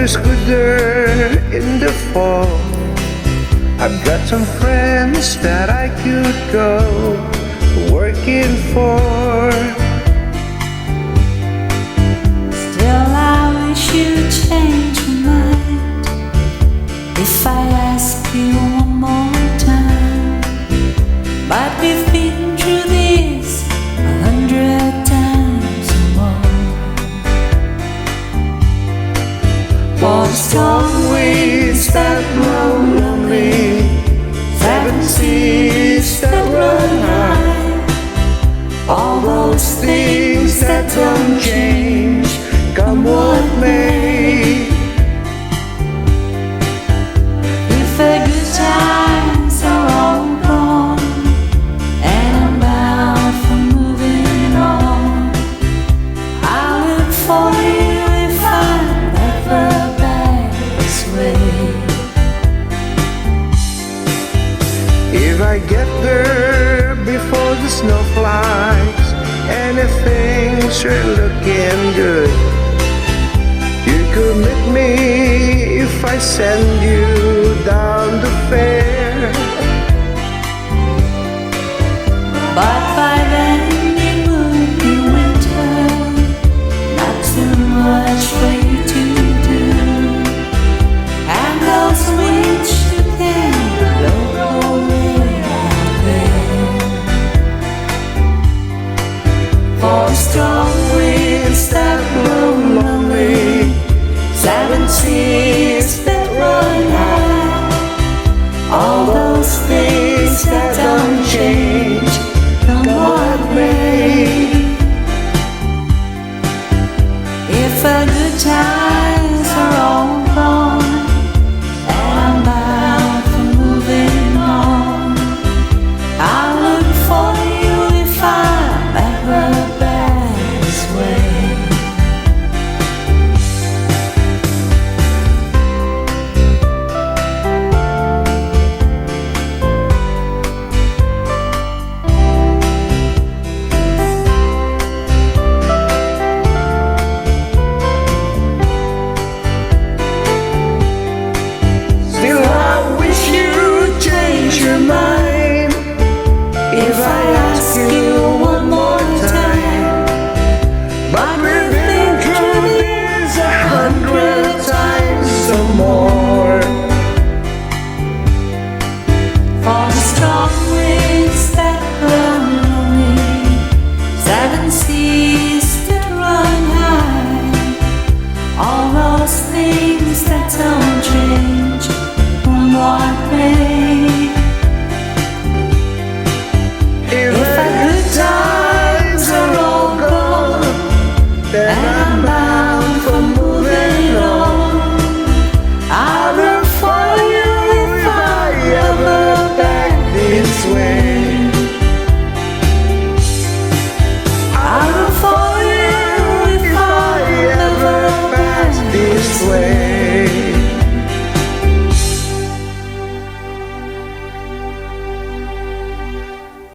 weather's gooder in the fall. I've got some friends that I could go working for. Still I wish you'd change your mind if I ask you one more time. But we've been through this 100 times or more. For the storm winds that blow lonely, seven seas that run high, all those things that don't change, come what may. If the good times are all gone and I'm bound for moving on, I'll look for you if I'm ever back this way. If I get there before the snow flies and if things are looking good, you could meet me if I send you down the fair. But by then it would be winter, not too much for you to do, and those winds you can blow away out there. For the strong winds that blow lonely, seven seas that run high, all those things that don't change, come what may. If the good times are all gone and I'm bound for moving on, I'll look for you if I'm ever back this way. Still I wish you'd change your mind if I